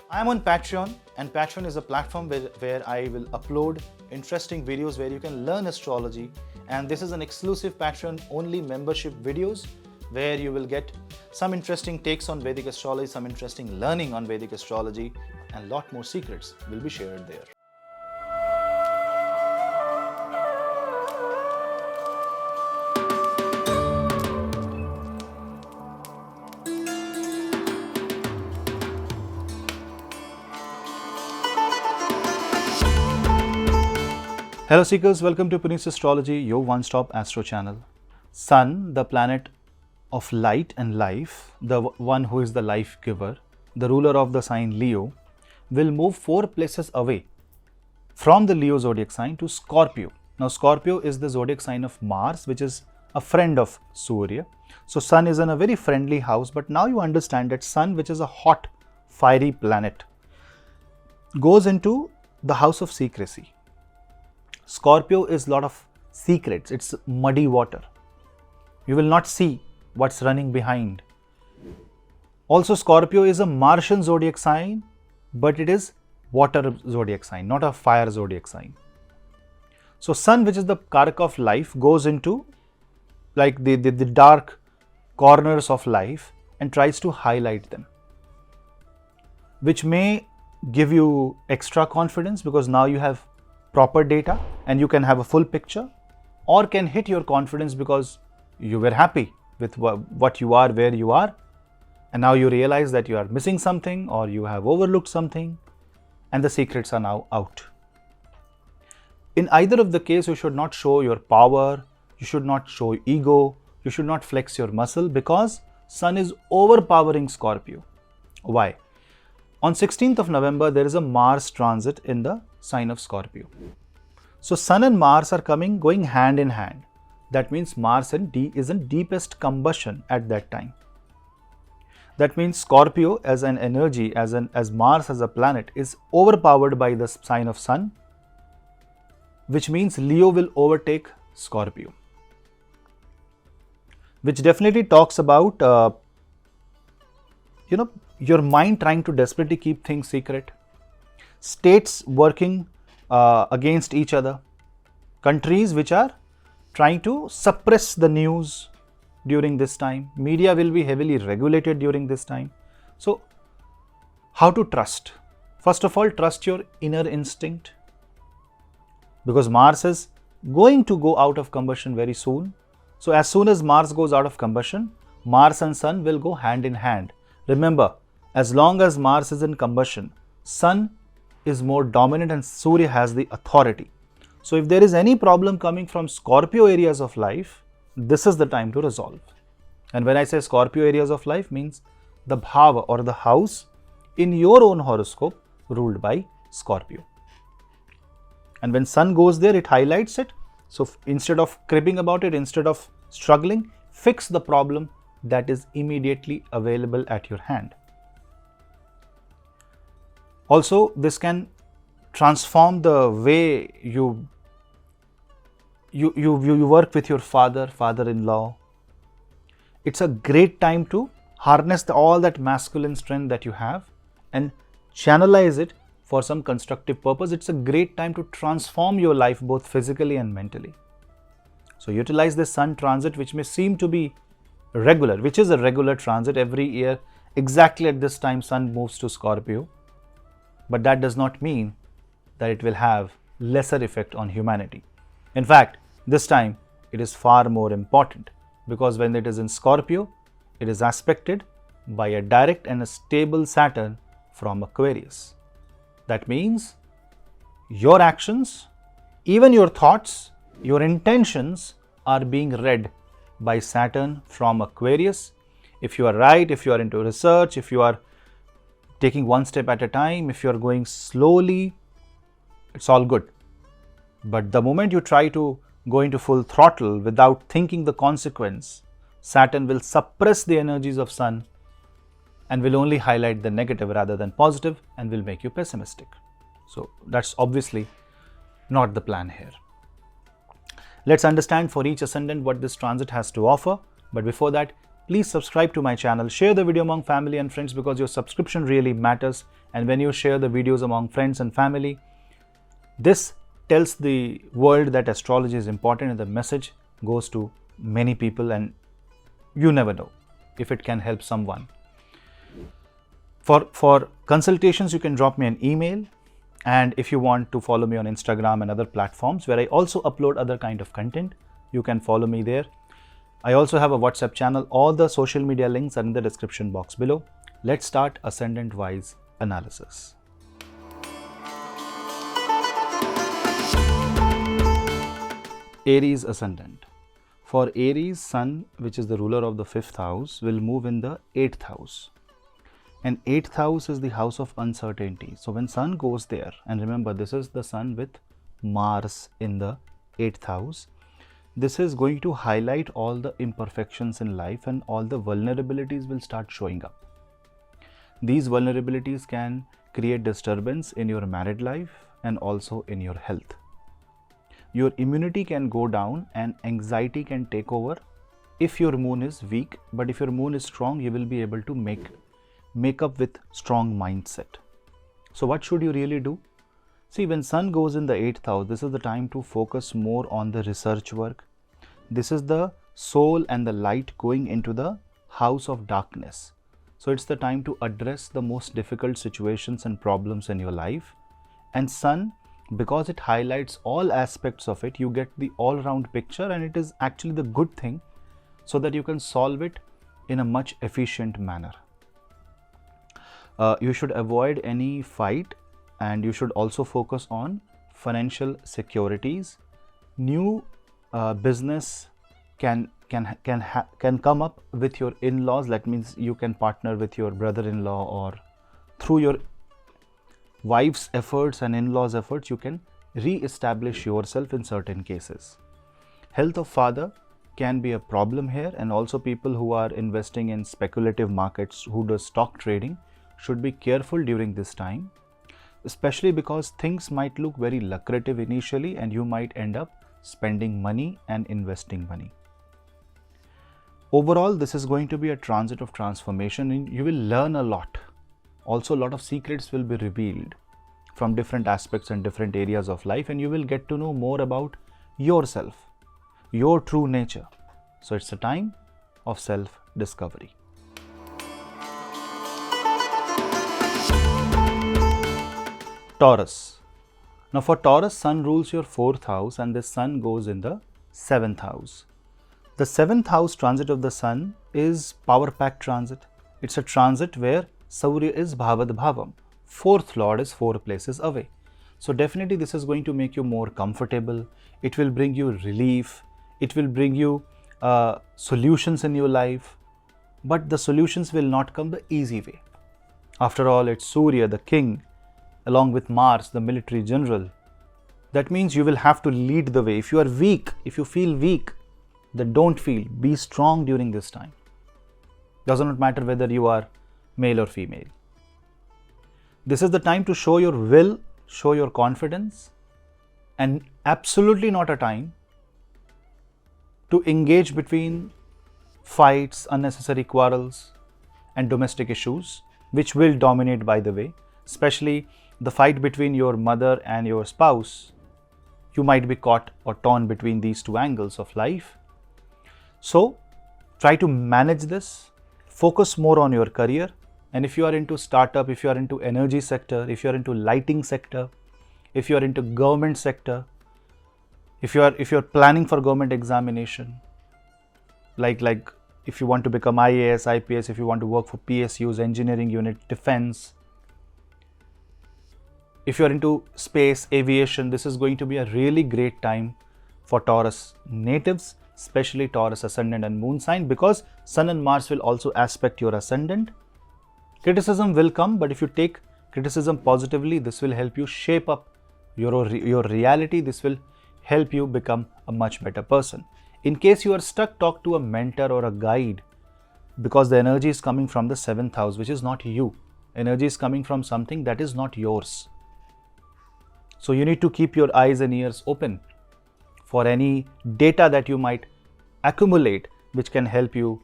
I'm on Patreon, and Patreon is a platform where I will upload interesting videos where you can learn astrology. And this is an exclusive Patreon only membership videos where you will get some interesting takes on Vedic astrology, some interesting learning on Vedic astrology, and a lot more secrets will be shared there. Hello Seekers, welcome to Punneit Astrology, your one-stop astro channel. Sun, the planet of light and life, the one who is the life giver, the ruler of the sign Leo, will move 4 places away from the Leo zodiac sign to Scorpio. Now Scorpio is the zodiac sign of Mars, which is a friend of Surya. So Sun is in a very friendly house, but now you understand that Sun, which is a hot, fiery planet, goes into the house of secrecy. Scorpio is a lot of secrets, it's muddy water. You will not see what's running behind. Also, Scorpio is a Martian zodiac sign, but it is water zodiac sign, not a fire zodiac sign. So, Sun, which is the karaka of life, goes into like the dark corners of life and tries to highlight them, which may give you extra confidence because now you have proper data and you can have a full picture, or can hit your confidence because you were happy with what you are, where you are, and now you realize that you are missing something or you have overlooked something and the secrets are now out. In either of the case, you should not show your power, you should not show ego, you should not flex your muscle because Sun is overpowering Scorpio. Why? On 16th of November, there is a Mars transit in the sign of Scorpio. So Sun and Mars are going hand in hand. That means Mars is in deepest combustion at that time. That means Scorpio as an energy, as Mars as a planet, is overpowered by the sign of Sun, which means Leo will overtake Scorpio. Which definitely talks about your mind trying to desperately keep things secret, states working against each other, countries which are trying to suppress the news during this time, media will be heavily regulated during this time. So, how to trust? First of all, trust your inner instinct because Mars is going to go out of combustion very soon. So, as soon as Mars goes out of combustion, Mars and Sun will go hand in hand. Remember, as long as Mars is in combustion, Sun is more dominant and Surya has the authority. So if there is any problem coming from Scorpio areas of life, this is the time to resolve. And when I say Scorpio areas of life, means the bhava or the house in your own horoscope ruled by Scorpio. And when Sun goes there, it highlights it. So instead of cribbing about it, instead of struggling, fix the problem that is immediately available at your hand. Also, this can transform the way you work with your father-in-law. It's a great time to harness all that masculine strength that you have and channelize it for some constructive purpose. It's a great time to transform your life both physically and mentally. So, utilize this Sun transit, which may seem to be regular, which is a regular transit every year. Exactly at this time, Sun moves to Scorpio. But that does not mean that it will have lesser effect on humanity. In fact, this time it is far more important because when it is in Scorpio, it is aspected by a direct and a stable Saturn from Aquarius. That means your actions, even your thoughts, your intentions are being read by Saturn from Aquarius. If you are right, if you are into research, if you are taking one step at a time, if you are going slowly, it's all good. But the moment you try to go into full throttle without thinking the consequence, Saturn will suppress the energies of Sun and will only highlight the negative rather than positive and will make you pessimistic. So that's obviously not the plan here. Let's understand for each ascendant what this transit has to offer. But before that, please subscribe to my channel. Share the video among family and friends because your subscription really matters. And when you share the videos among friends and family, this tells the world that astrology is important and the message goes to many people, and you never know if it can help someone. For consultations, you can drop me an email, and if you want to follow me on Instagram and other platforms where I also upload other kind of content, you can follow me there. I also have a WhatsApp channel. All the social media links are in the description box below. Let's start ascendant wise analysis. Aries ascendant. For Aries, Sun, which is the ruler of the 5th house, will move in the 8th house. And 8th house is the house of uncertainty. So when Sun goes there, and remember this is the Sun with Mars in the 8th house, this is going to highlight all the imperfections in life and all the vulnerabilities will start showing up. These vulnerabilities can create disturbance in your married life and also in your health. Your immunity can go down and anxiety can take over if your moon is weak, but if your moon is strong, you will be able to make up with strong mindset. So what should you really do? See, when Sun goes in the 8th house, this is the time to focus more on the research work. This is the soul and the light going into the house of darkness. So it's the time to address the most difficult situations and problems in your life. And Sun, because it highlights all aspects of it, you get the all-round picture, and it is actually the good thing so that you can solve it in a much efficient manner. You should avoid any fight, and you should also focus on financial securities. New business can come up with your in-laws. That means you can partner with your brother-in-law, or through your wife's efforts and in-laws' efforts, you can re-establish yourself in certain cases. Health of father can be a problem here, and also people who are investing in speculative markets, who do stock trading, should be careful during this time, especially because things might look very lucrative initially and you might end up spending money and investing money. Overall, this is going to be a transit of transformation, and you will learn a lot. Also, a lot of secrets will be revealed from different aspects and different areas of life, and you will get to know more about yourself, your true nature. So it's a time of self-discovery. Taurus. Now for Taurus, Sun rules your 4th house, and this Sun goes in the 7th house. The 7th house transit of the Sun is power pack transit. It's a transit where Saurya is Bhavad Bhavam. 4th Lord is 4 places away. So definitely this is going to make you more comfortable. It will bring you relief. It will bring you solutions in your life. But the solutions will not come the easy way. After all, it's Surya, the king, along with Mars, the military general. That means you will have to lead the way. If you are weak, if you feel weak, then don't feel. Be strong during this time. Does not matter whether you are male or female. This is the time to show your will, show your confidence, and absolutely not a time to engage between fights, unnecessary quarrels, and domestic issues, which will dominate, by the way, especially the fight between your mother and your spouse. You might be caught or torn between these two angles of life. So try to manage this, focus more on your career, and if you are into startup, if you are into energy sector, if you are into lighting sector, if you are into government sector, if you are planning for government examination, like if you want to become IAS, IPS, if you want to work for PSUs, engineering unit, defense, if you are into space, aviation, this is going to be a really great time for Taurus natives, especially Taurus ascendant and moon sign, because Sun and Mars will also aspect your ascendant. Criticism will come, but if you take criticism positively, this will help you shape up your reality. This will help you become a much better person. In case you are stuck, talk to a mentor or a guide, because the energy is coming from the 7th house, which is not you. Energy is coming from something that is not yours. So you need to keep your eyes and ears open for any data that you might accumulate, which can help you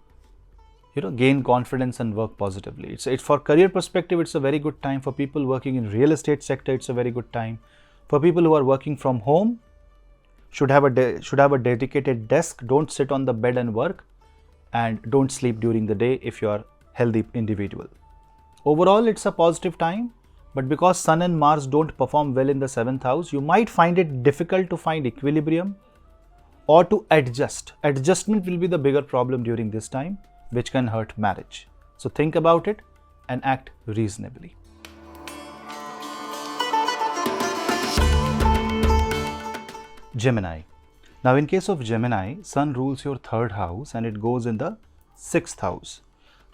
gain confidence and work positively. It's for career perspective, it's a very good time. For people working in real estate sector, it's a very good time. For people who are working from home, should have a dedicated desk. Don't sit on the bed and work, and don't sleep during the day if you are healthy individual. Overall, it's a positive time, but because Sun and Mars don't perform well in the 7th house, you might find it difficult to find equilibrium or to adjust. Adjustment will be the bigger problem during this time, which can hurt marriage. So think about it and act reasonably. Gemini. Now in case of Gemini, Sun rules your 3rd house and it goes in the 6th house.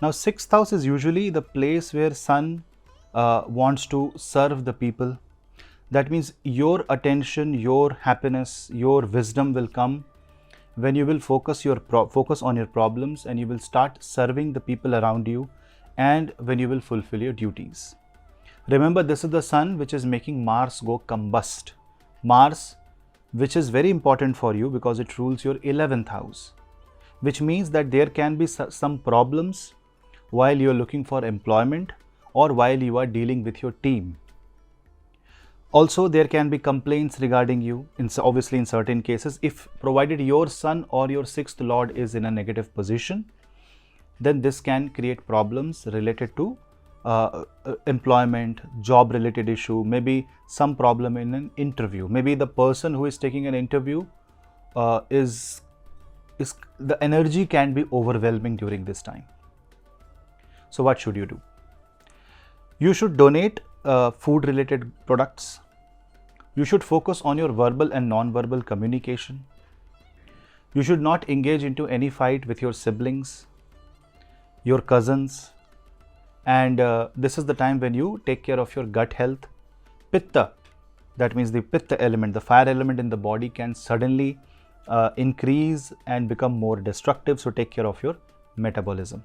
Now 6th house is usually the place where Sun wants to serve the people. That means your attention, your happiness, your wisdom will come when you will focus on your problems, and you will start serving the people around you, and when you will fulfill your duties. Remember, this is the Sun which is making Mars go combust. Mars, which is very important for you because it rules your 11th house, which means that there can be some problems while you are looking for employment or while you are dealing with your team. Also, there can be complaints regarding you, obviously in certain cases. If provided your Sun or your 6th Lord is in a negative position, then this can create problems related to employment, job related issue, maybe some problem in an interview. Maybe the person who is taking an interview the energy can be overwhelming during this time. So what should you do? You should donate food related products. You should focus on your verbal and non-verbal communication. You should not engage into any fight with your siblings, your cousins, and this is the time when you take care of your gut health. Pitta, that means the Pitta element, the fire element in the body, can suddenly increase and become more destructive, so take care of your metabolism.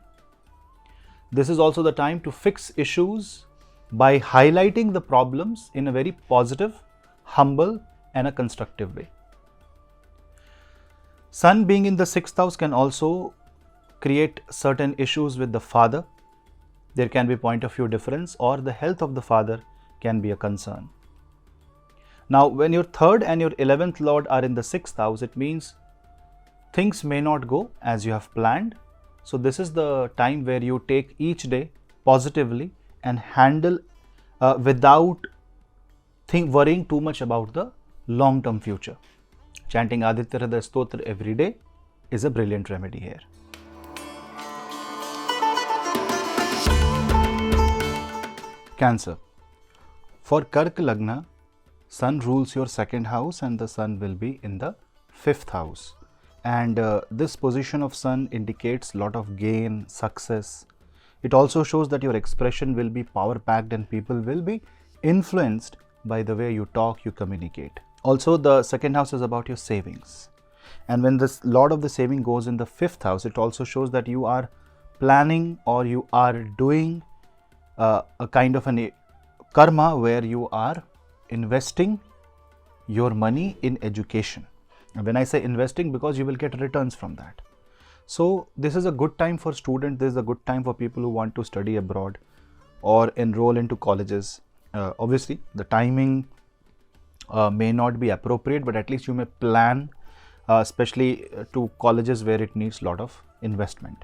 This is also the time to fix issues by highlighting the problems in a very positive, humble and a constructive way. Sun being in the 6th house can also create certain issues with the father. There can be point of view difference, or the health of the father can be a concern. Now, when your 3rd and your 11th Lord are in the 6th house, it means things may not go as you have planned. So this is the time where you take each day positively and handle without worrying too much about the long-term future. Chanting Aditya Hriday Stotra every day is a brilliant remedy here. Cancer. For Kark Lagna, Sun rules your 2nd house and the Sun will be in the 5th house. And this position of Sun indicates lot of gain, success. It also shows that your expression will be power-packed and people will be influenced by the way you talk, you communicate. Also, the 2nd house is about your savings. And when this Lord of the saving goes in the 5th house, it also shows that you are planning or you are doing a kind of a karma where you are investing your money in education. And when I say investing, because you will get returns from that. So this is a good time for students. This is a good time for people who want to study abroad or enroll into colleges. Obviously, the timing may not be appropriate, but at least you may plan, especially to colleges where it needs a lot of investment.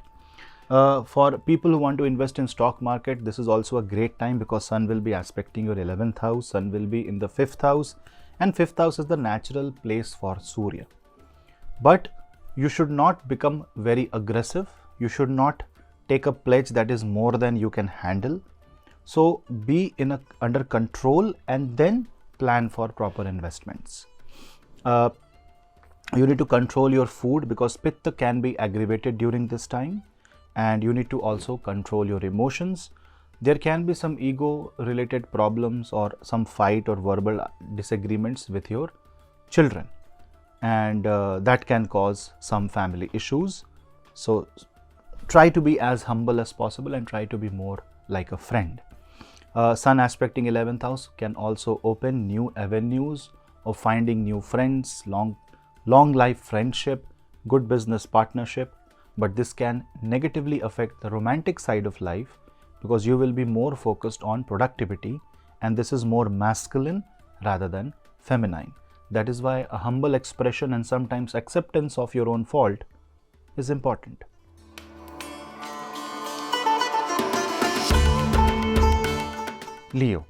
For people who want to invest in stock market, this is also a great time because Sun will be aspecting your 11th house. Sun will be in the 5th house, and 5th house is the natural place for Surya. But you should not become very aggressive. You should not take a pledge that is more than you can handle. So be under control and then plan for proper investments. You need to control your food because Pitta can be aggravated during this time, and you need to also control your emotions. There can be some ego related problems or some fight or verbal disagreements with your children, and that can cause some family issues. So try to be as humble as possible and try to be more like a friend. Sun aspecting 11th house can also open new avenues of finding new friends, long life friendship, good business partnership. but this can negatively affect the romantic side of life because you will be more focused on productivity, and this is more masculine rather than feminine. That is why a humble expression and sometimes acceptance of your own fault is important. Leo.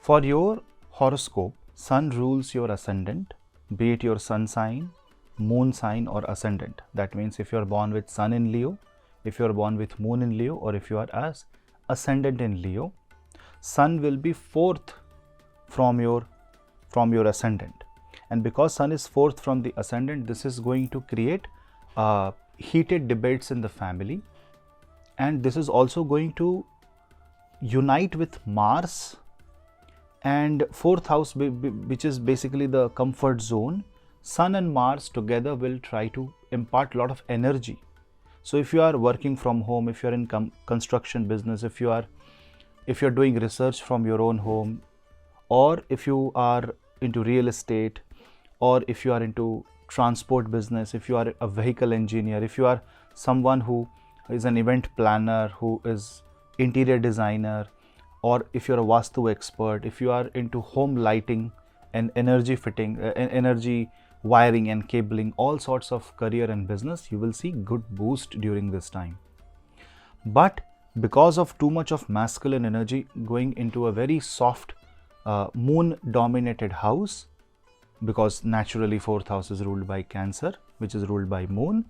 For your horoscope, Sun rules your ascendant, be it your sun sign, moon sign or ascendant. That means if you are born with Sun in Leo, if you are born with Moon in Leo, or if you are as ascendant in Leo, Sun will be fourth from your ascendant. And because Sun is fourth from the ascendant, this is going to create heated debates in the family, and this is also going to unite with Mars and fourth house, which is basically the comfort zone. Sun and Mars together will try to impart a lot of energy. So if you are working from home, if you are in construction business, if you are doing research from your own home, or if you are into real estate, or if you are into transport business, if you are a vehicle engineer, if you are someone who is an event planner, who is interior designer, or if you're a Vastu expert, if you are into home lighting and energy fitting, energy wiring and cabling, all sorts of career and business, you will see good boost during this time. But because of too much of masculine energy going into a very soft moon dominated house, because naturally fourth house is ruled by Cancer, which is ruled by moon,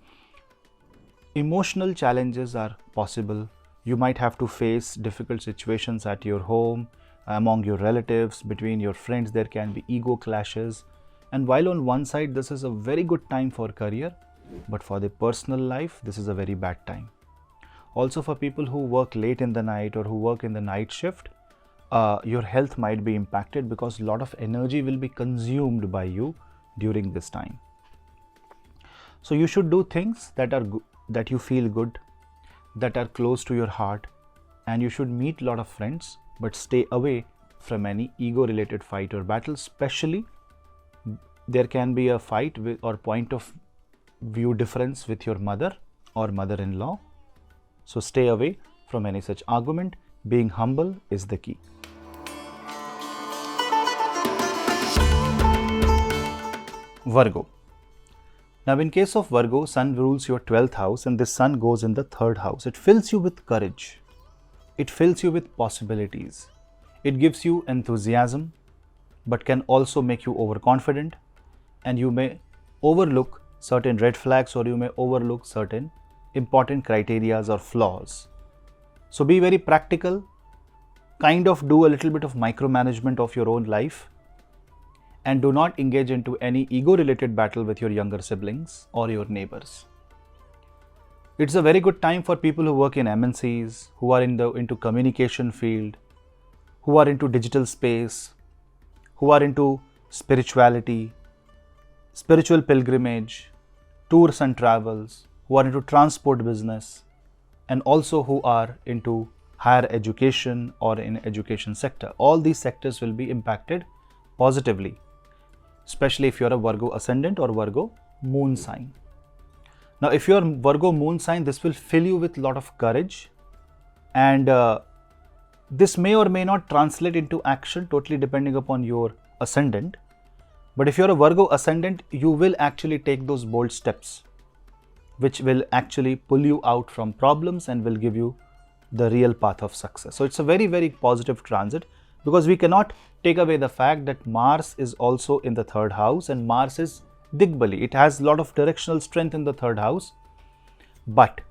emotional challenges are possible. You might have to face difficult situations at your home, among your relatives, between your friends. There can be ego clashes. And while on one side this is a very good time for career, but for the personal life this is a very bad time. Also for people who work late in the night or who work in the night shift, your health might be impacted because a lot of energy will be consumed by you during this time. So you should do things that you feel good, that are close to your heart, and you should meet a lot of friends, but stay away from any ego related fight or battle. Especially there can be a fight with or point of view difference with your mother or mother-in-law. So stay away from any such argument. Being humble is the key. Virgo. Now in case of Virgo, Sun rules your 12th house and this Sun goes in the 3rd house. It fills you with courage. It fills you with possibilities. It gives you enthusiasm, but can also make you overconfident, and you may overlook certain red flags or you may overlook certain important criterias or flaws. So be very practical, kind of do a little bit of micromanagement of your own life, and do not engage into any ego related battle with your younger siblings or your neighbors. It's a very good time for people who work in MNCs, who are into communication field, who are into digital space, who are into spirituality, spiritual pilgrimage, tours and travels, who are into transport business, and also who are into higher education or in education sector. All these sectors will be impacted positively, especially if you're a Virgo ascendant or Virgo moon sign. Now, if you're Virgo moon sign, this will fill you with a lot of courage, and this may or may not translate into action, totally depending upon your ascendant. But if you're a Virgo ascendant, you will actually take those bold steps, which will actually pull you out from problems and will give you the real path of success. So it's a very, very positive transit, because we cannot take away the fact that Mars is also in the 3rd house, and Mars is Digbali. It has a lot of directional strength in the 3rd house. But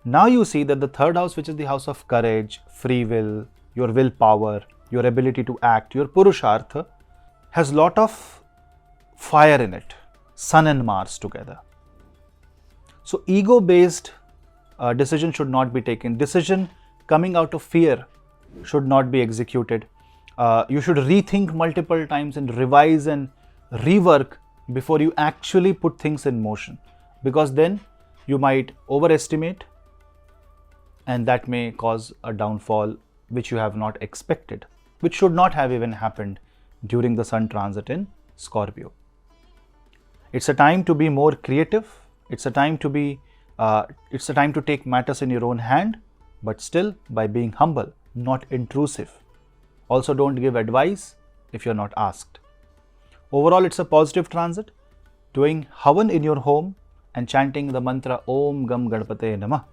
now you see that the 3rd house, which is the house of courage, free will, your willpower, your ability to act, your Purushartha, has a lot of fire in it, Sun and Mars together. So ego-based decision should not be taken. Decision coming out of fear should not be executed. You should rethink multiple times and revise and rework before you actually put things in motion, because then you might overestimate and that may cause a downfall which you have not expected, which should not have even happened during the Sun transit in Scorpio. It's a time to be more creative. It's a time to be It's a time to take matters in your own hand, but still by being humble, not intrusive. Also, don't give advice if you're not asked. Overall, it's a positive transit. Doing Havan in your home and chanting the mantra Om Gam Ganpate Namah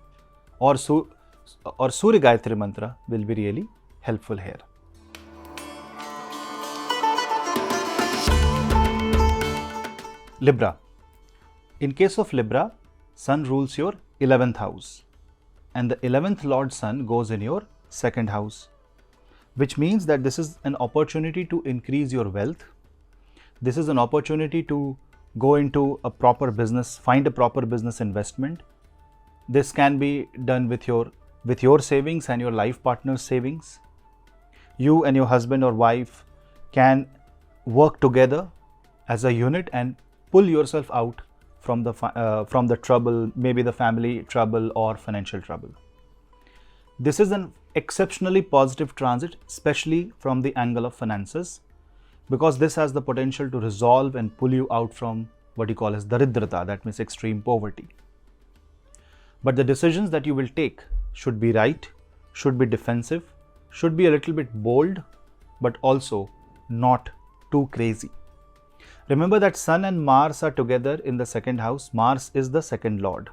or Surya Gayatri mantra will be really helpful here. Libra. In case of Libra, Sun rules your 11th house and the 11th Lord Sun goes in your 2nd house, which means that this is an opportunity to increase your wealth. This is an opportunity to go into a proper business, find a proper business investment. This can be done with your savings and your life partner's savings. You and your husband or wife can work together as a unit and pull yourself out from the trouble, maybe the family trouble or financial trouble. This is an exceptionally positive transit, especially from the angle of finances, because this has the potential to resolve and pull you out from what you call as daridrata, that means extreme poverty. But the decisions that you will take should be right, should be defensive, should be a little bit bold, but also not too crazy. Remember that Sun and Mars are together in the 2nd house. Mars is the 2nd Lord,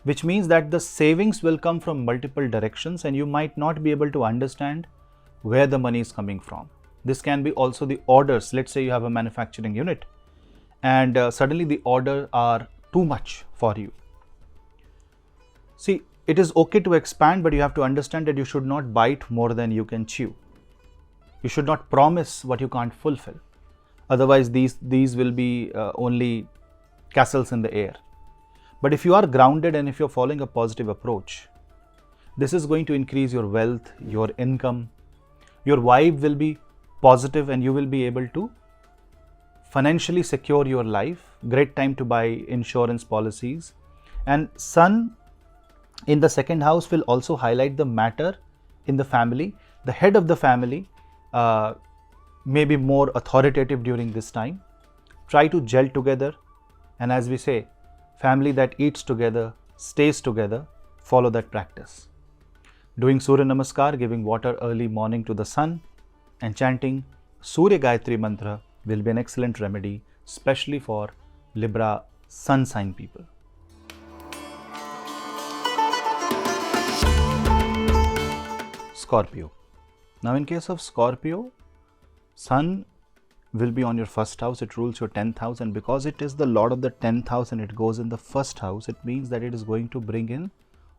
which means that the savings will come from multiple directions and you might not be able to understand where the money is coming from. This can be also the orders. Let's say you have a manufacturing unit and suddenly the orders are too much for you. See, it is okay to expand, but you have to understand that you should not bite more than you can chew. You should not promise what you can't fulfill. Otherwise, these will be only castles in the air. But if you are grounded and if you're following a positive approach, this is going to increase your wealth, your income. Your vibe will be positive and you will be able to financially secure your life. Great time to buy insurance policies. And Sun in the 2nd house will also highlight the matter in the family. The head of the family may be more authoritative during this time. Try to gel together, and as we say, family that eats together stays together. Follow that practice. Doing Surya Namaskar, giving water early morning to the sun and chanting Surya Gayatri mantra will be an excellent remedy, especially for Libra sun sign people. Scorpio. Now in case of Scorpio, Sun will be on your 1st house. It rules your 10th house, and because it is the Lord of the 10th house and it goes in the 1st house, it means that it is going to bring in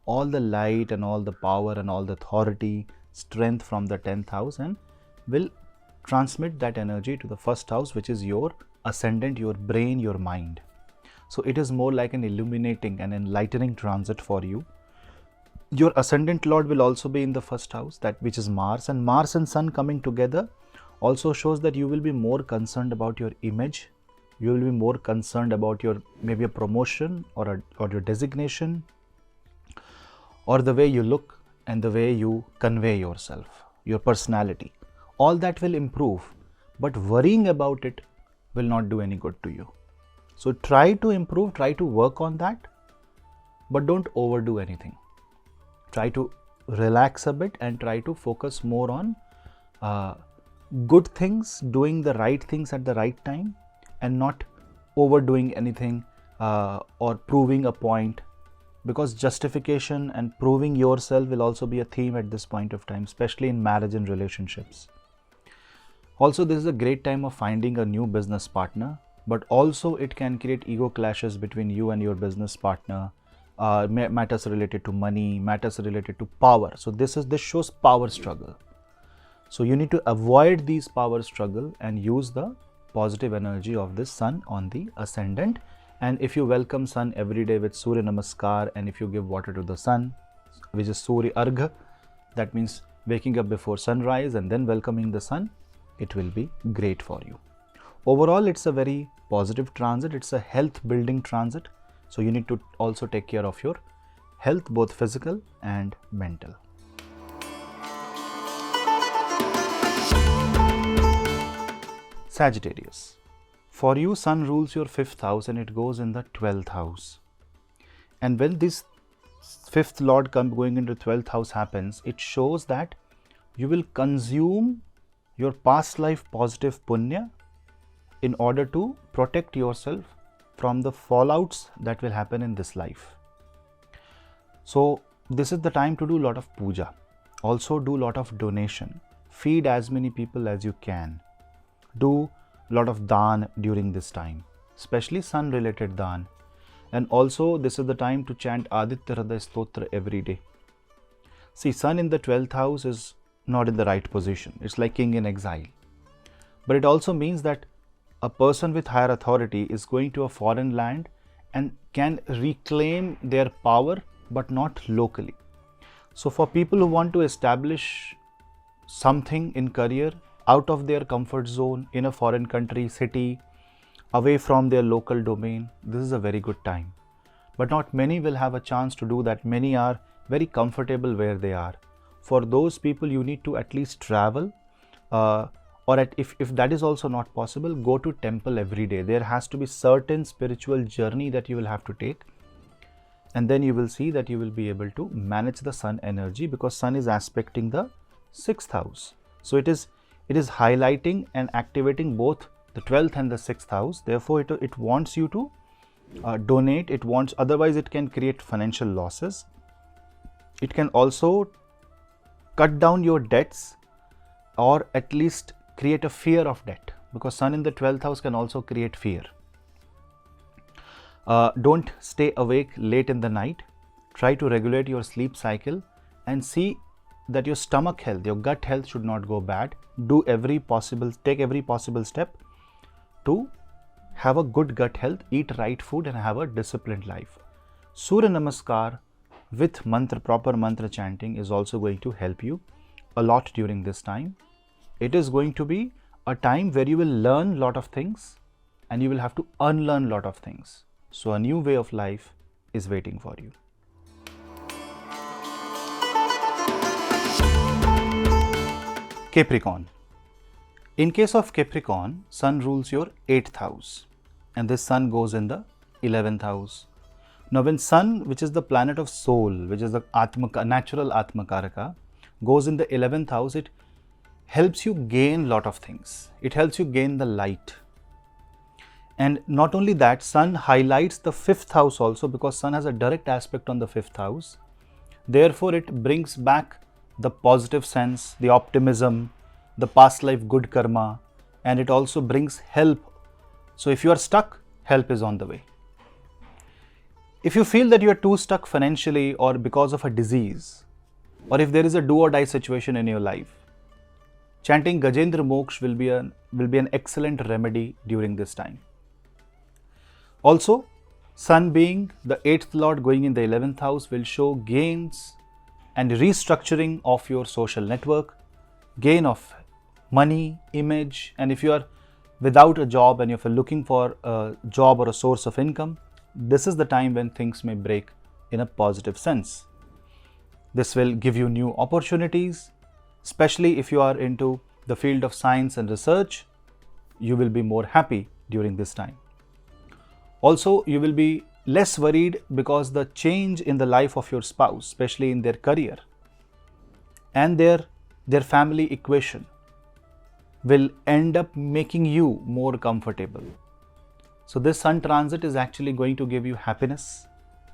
all the light and all the power and all the authority, strength from the 10th house and will transmit that energy to the 1st house, which is your ascendant, your brain, your mind. So it is more like an illuminating and enlightening transit for you. Your ascendant Lord will also be in the 1st house, that which is Mars, and Mars and Sun coming together also shows that you will be more concerned about your image. You will be more concerned about your maybe a promotion or your designation or the way you look and the way you convey yourself, your personality. All that will improve, but worrying about it will not do any good to you. So try to improve, try to work on that, but don't overdo anything. Try to relax a bit and try to focus more on good things, doing the right things at the right time and not overdoing anything or proving a point, because justification and proving yourself will also be a theme at this point of time, especially in marriage and relationships. Also, this is a great time of finding a new business partner, but also it can create ego clashes between you and your business partner, matters related to money, matters related to power. So this shows power struggle. So you need to avoid these power struggle and use the positive energy of this Sun on the ascendant. And if you welcome Sun every day with Surya Namaskar, and if you give water to the Sun, which is Surya Argha, that means waking up before sunrise and then welcoming the Sun, it will be great for you. Overall, it's a very positive transit. It's a health building transit. So you need to also take care of your health, both physical and mental. Sagittarius. For you, Sun rules your 5th house and it goes in the 12th house. And when this fifth lord going into 12th house happens, it shows that you will consume your past life positive punya in order to protect yourself from the fallouts that will happen in this life. So this is the time to do a lot of puja. Also do a lot of donation. Feed as many people as you can. Do a lot of daan during this time, especially sun related daan. And also this is the time to chant Aditya Hriday Stotra every day. See, sun in the 12th house is not in the right position. It's like king in exile. But it also means that a person with higher authority is going to a foreign land and can reclaim their power, but not locally. So for people who want to establish something in career out of their comfort zone in a foreign country, city, away from their local domain, this is a very good time. But not many will have a chance to do that. Many are very comfortable where they are. For those people, you need to at least travel, if that is also not possible, go to temple every day. There has to be certain spiritual journey that you will have to take, and then you will see that you will be able to manage the sun energy, because sun is aspecting the 6th house. So it is highlighting and activating both the 12th and the 6th house. Therefore it wants you to donate. Otherwise it can create financial losses. It can also cut down your debts, or at least create a fear of debt, because sun in the 12th house can also create fear. Don't stay awake late in the night. Try to regulate your sleep cycle and see that your stomach health, your gut health should not go bad. Take every possible step to have a good gut health, eat right food and have a disciplined life. Surya Namaskar with proper mantra chanting is also going to help you a lot during this time. It is going to be a time where you will learn a lot of things and you will have to unlearn a lot of things. So a new way of life is waiting for you. Capricorn. In case of Capricorn, sun rules your 8th house and this sun goes in the 11th house. Now when sun, which is the planet of soul, which is the natural Atmakaraka, goes in the 11th house, it helps you gain a lot of things. It helps you gain the light. And not only that, sun highlights the 5th house also, because sun has a direct aspect on the 5th house. Therefore, it brings back the positive sense, the optimism, the past life good karma, and it also brings help. So if you are stuck, help is on the way. If you feel that you are too stuck financially or because of a disease, or if there is a do or die situation in your life, chanting Gajendra Moksh will be an excellent remedy during this time. Also, sun being the 8th lord going in the 11th house will show gains and restructuring of your social network, gain of money, image, and if you are without a job and if you're looking for a job or a source of income, this is the time when things may break in a positive sense. This will give you new opportunities, especially if you are into the field of science and research. You will be more happy during this time. Also, you will be less worried because the change in the life of your spouse, especially in their career and their family equation, will end up making you more comfortable. So this sun transit is actually going to give you happiness,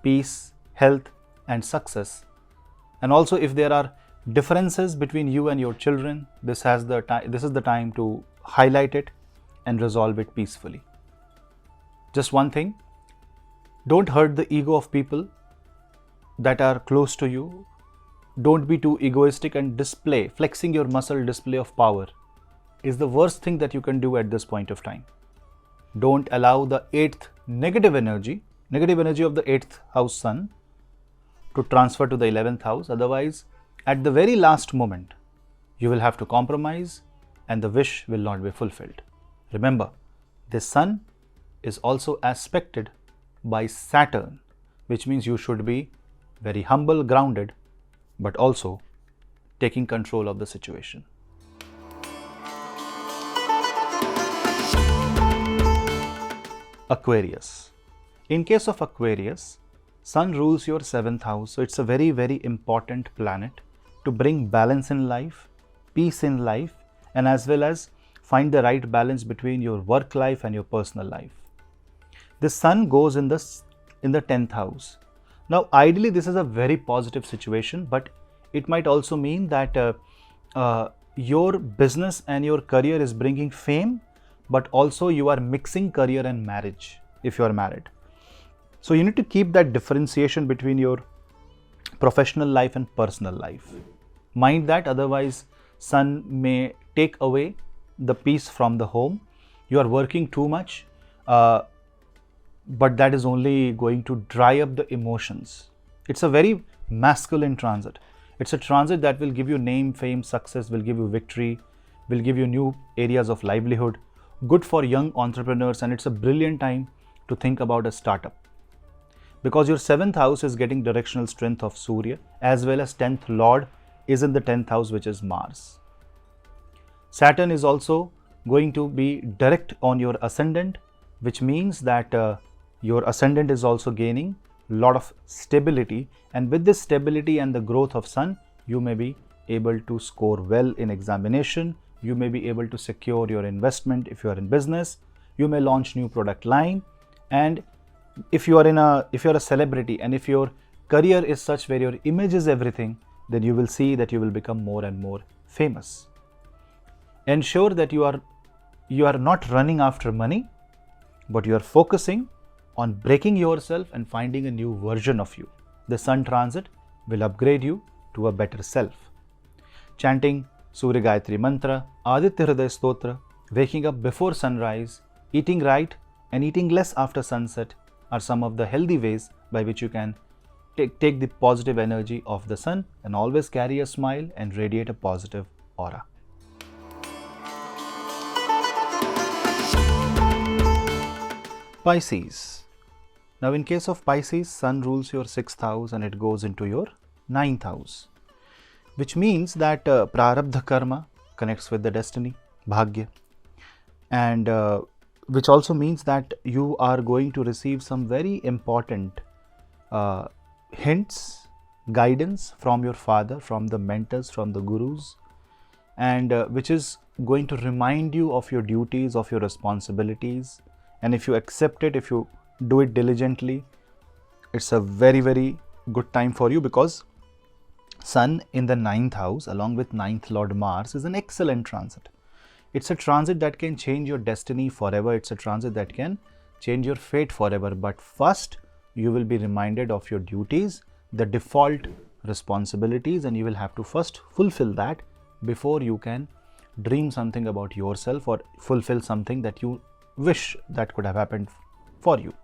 peace, health and success. And also if there are differences between you and your children, this is the time to highlight it and resolve it peacefully. Just one thing, don't hurt the ego of people that are close to you. Don't be too egoistic and flexing your muscle display of power is the worst thing that you can do at this point of time. Don't allow the 8th negative energy of the 8th house sun to transfer to the 11th house. Otherwise, at the very last moment, you will have to compromise and the wish will not be fulfilled. Remember, this sun is also aspected by Saturn, which means you should be very humble, grounded, but also taking control of the situation. Aquarius. In case of Aquarius, Sun rules your 7th house, so it's a very, very important planet to bring balance in life, peace in life, and as well as find the right balance between your work life and your personal life. The Sun goes in the 10th house. Now, ideally, this is a very positive situation, but it might also mean that your business and your career is bringing fame, but also you are mixing career and marriage if you are married. So you need to keep that differentiation between your professional life and personal life. Mind that, otherwise Sun may take away the peace from the home. You are working too much, but that is only going to dry up the emotions. It's a very masculine transit. It's a transit that will give you name, fame, success, will give you victory, will give you new areas of livelihood. Good for young entrepreneurs, and it's a brilliant time to think about a startup. Because your 7th house is getting directional strength of Surya, as well as 10th Lord is in the 10th house, which is Mars. Saturn is also going to be direct on your ascendant, which means that your ascendant is also gaining a lot of stability, and with this stability and the growth of Sun, you may be able to score well in examination, you may be able to secure your investment if you are in business, you may launch new product line, and if you are a celebrity and if your career is such where your image is everything, then you will see that you will become more and more famous. Ensure that you are not running after money, but you are focusing on breaking yourself and finding a new version of you. The Sun transit will upgrade you to a better self. Chanting Surya Gayatri Mantra, Aditya Hriday Stotra, waking up before sunrise, eating right and eating less after sunset are some of the healthy ways by which you can take the positive energy of the Sun and always carry a smile and radiate a positive aura. Pisces. Now in case of Pisces, Sun rules your 6th house and it goes into your 9th house, which means that Prarabdha Karma connects with the destiny, Bhagya, and which also means that you are going to receive some very important hints, guidance from your father, from the mentors, from the gurus, and which is going to remind you of your duties, of your responsibilities, and if you accept it, if you do it diligently, it's a very, very good time for you, because Sun in the 9th house along with 9th Lord Mars is an excellent transit. It's a transit that can change your destiny forever. It's a transit that can change your fate forever. But first, you will be reminded of your duties, the default responsibilities, and you will have to first fulfill that before you can dream something about yourself or fulfill something that you wish that could have happened for you.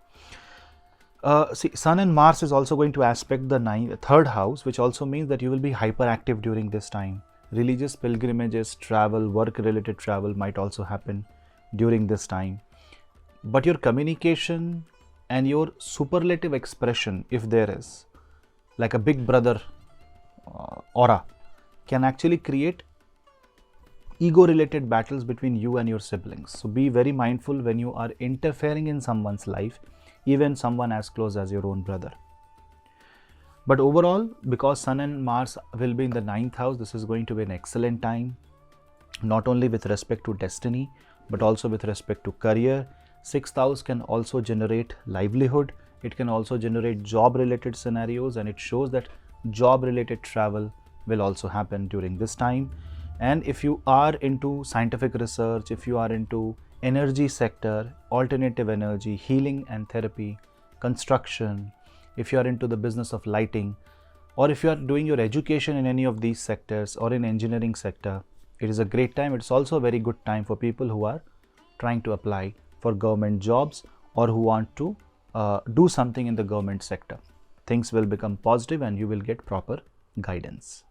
See, Sun and Mars is also going to aspect the 3rd house, which also means that you will be hyperactive during this time. Religious pilgrimages, travel, work-related travel might also happen during this time. But your communication and your superlative expression, if there is, like a big brother aura, can actually create ego-related battles between you and your siblings. So be very mindful when you are interfering in someone's life, even someone as close as your own brother. But overall, because Sun and Mars will be in the 9th house, this is going to be an excellent time, not only with respect to destiny, but also with respect to career. 6th house can also generate livelihood. It can also generate job-related scenarios, and it shows that job-related travel will also happen during this time. And if you are into scientific research, if you are into energy sector, alternative energy, healing and therapy, construction, if you are into the business of lighting, or if you are doing your education in any of these sectors or in engineering sector, it is a great time. It's also a very good time for people who are trying to apply for government jobs or who want to do something in the government sector. Things will become positive and you will get proper guidance.